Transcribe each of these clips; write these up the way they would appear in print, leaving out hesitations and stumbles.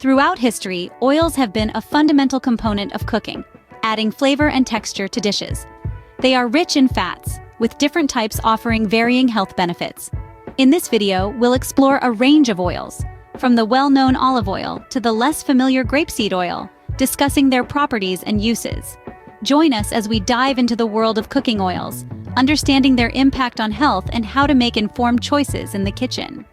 Throughout history, oils have been a fundamental component of cooking, adding flavor and texture to dishes. They are rich in fats, with different types offering varying health benefits. In this video, we'll explore a range of oils, from the well-known olive oil to the less familiar grapeseed oil, discussing their properties and uses. Join us as we dive into the world of cooking oils, understanding their impact on health and how to make informed choices in the kitchen.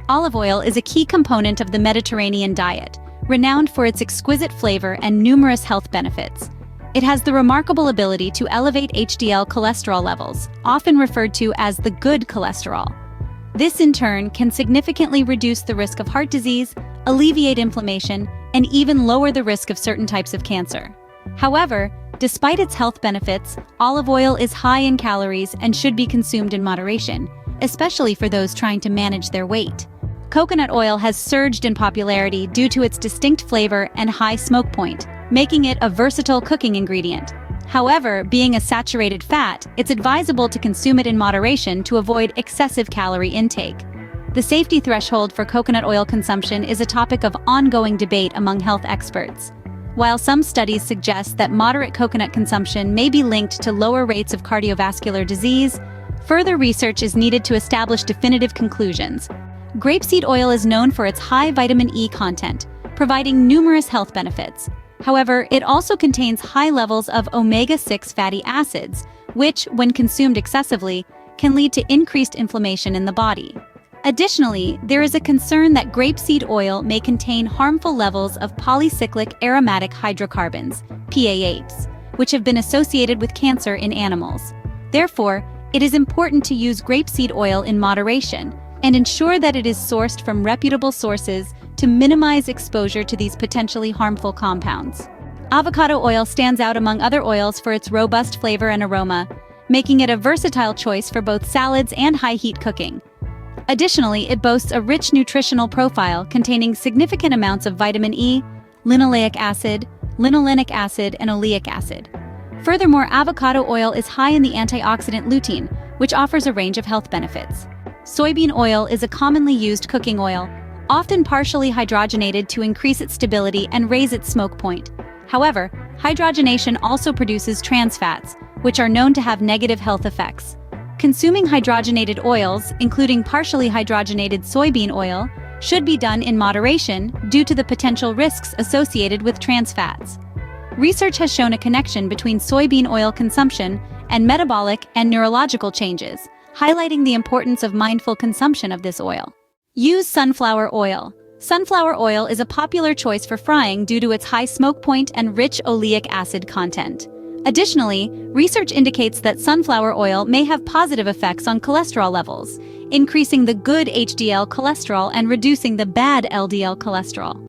Olive oil is a key component of the Mediterranean diet, renowned for its exquisite flavor and numerous health benefits. It has the remarkable ability to elevate HDL cholesterol levels, often referred to as the good cholesterol. This in turn can significantly reduce the risk of heart disease, alleviate inflammation, and even lower the risk of certain types of cancer. However, despite its health benefits, olive oil is high in calories and should be consumed in moderation, especially for those trying to manage their weight. Coconut oil has surged in popularity due to its distinct flavor and high smoke point, making it a versatile cooking ingredient. However, being a saturated fat, it's advisable to consume it in moderation to avoid excessive calorie intake. The safety threshold for coconut oil consumption is a topic of ongoing debate among health experts. While some studies suggest that moderate coconut consumption may be linked to lower rates of cardiovascular disease, further research is needed to establish definitive conclusions. Grapeseed oil is known for its high vitamin E content, providing numerous health benefits. However, it also contains high levels of omega-6 fatty acids, which, when consumed excessively, can lead to increased inflammation in the body. Additionally, there is a concern that grapeseed oil may contain harmful levels of polycyclic aromatic hydrocarbons, PAHs, which have been associated with cancer in animals. Therefore, it is important to use grapeseed oil in moderation and ensure that it is sourced from reputable sources to minimize exposure to these potentially harmful compounds. Avocado oil stands out among other oils for its robust flavor and aroma, making it a versatile choice for both salads and high-heat cooking. Additionally, it boasts a rich nutritional profile containing significant amounts of vitamin E, linoleic acid, linolenic acid, and oleic acid. Furthermore, avocado oil is high in the antioxidant lutein, which offers a range of health benefits. Soybean oil is a commonly used cooking oil, often partially hydrogenated to increase its stability and raise its smoke point. However, hydrogenation also produces trans fats, which are known to have negative health effects. Consuming hydrogenated oils, including partially hydrogenated soybean oil, should be done in moderation due to the potential risks associated with trans fats. Research has shown a connection between soybean oil consumption and metabolic and neurological changes, highlighting the importance of mindful consumption of this oil. Use sunflower oil. Sunflower oil is a popular choice for frying due to its high smoke point and rich oleic acid content. Additionally, research indicates that sunflower oil may have positive effects on cholesterol levels, increasing the good HDL cholesterol and reducing the bad LDL cholesterol.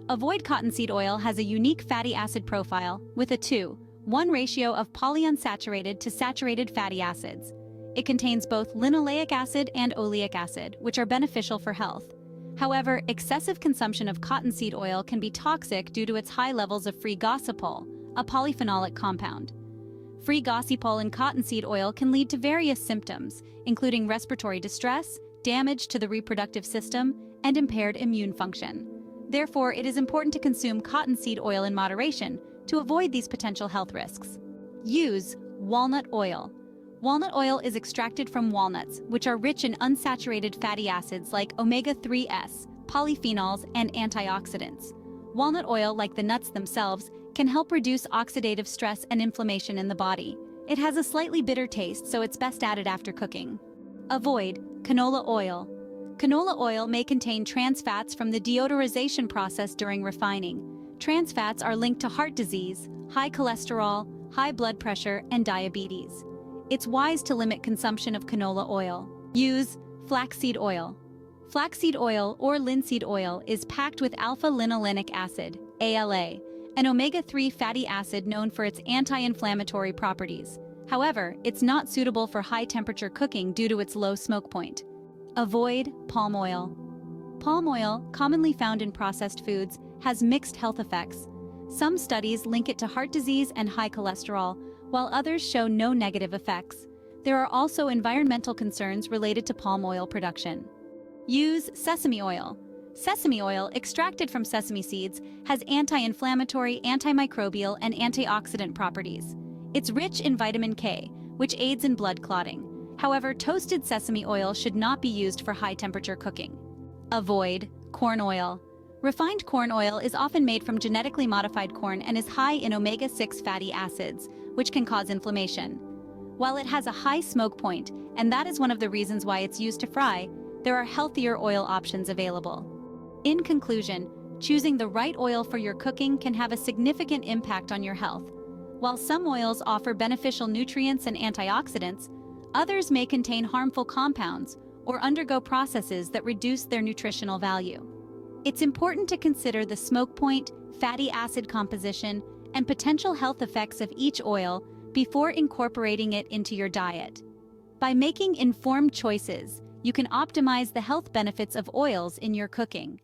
Avoid cottonseed oil has a unique fatty acid profile with a 2:1 ratio of polyunsaturated to saturated fatty acids. It contains both linoleic acid and oleic acid, which are beneficial for health. However, excessive consumption of cottonseed oil can be toxic due to its high levels of free gossypol, a polyphenolic compound. Free gossypol in cottonseed oil can lead to various symptoms, including respiratory distress, damage to the reproductive system, and impaired immune function. Therefore, it is important to consume cottonseed oil in moderation to avoid these potential health risks. Use walnut oil. Walnut oil is extracted from walnuts, which are rich in unsaturated fatty acids like omega-3s, polyphenols, and antioxidants. Walnut oil, like the nuts themselves, can help reduce oxidative stress and inflammation in the body. It has a slightly bitter taste, so it's best added after cooking. Avoid canola oil. Canola oil may contain trans fats from the deodorization process during refining. Trans fats are linked to heart disease, high cholesterol, high blood pressure, and diabetes. It's wise to limit consumption of canola oil. Use flaxseed oil. Flaxseed oil or linseed oil is packed with alpha-linolenic acid, ALA, an omega-3 fatty acid known for its anti-inflammatory properties. However, it's not suitable for high-temperature cooking due to its low smoke point. Avoid palm oil. Palm oil, commonly found in processed foods, has mixed health effects. Some studies link it to heart disease and high cholesterol, while others show no negative effects. There are also environmental concerns related to palm oil production. Use sesame oil. Sesame oil extracted from sesame seeds has anti-inflammatory, antimicrobial, and antioxidant properties. It's rich in vitamin K, which aids in blood clotting. However, toasted sesame oil should not be used for high-temperature cooking. Avoid corn oil. Refined corn oil is often made from genetically modified corn and is high in omega-6 fatty acids, which can cause inflammation. While it has a high smoke point, and that is one of the reasons why it's used to fry, there are healthier oil options available. In conclusion, choosing the right oil for your cooking can have a significant impact on your health. While some oils offer beneficial nutrients and antioxidants, others may contain harmful compounds or undergo processes that reduce their nutritional value. It's important to consider the smoke point, fatty acid composition, and potential health effects of each oil before incorporating it into your diet. By making informed choices, you can optimize the health benefits of oils in your cooking.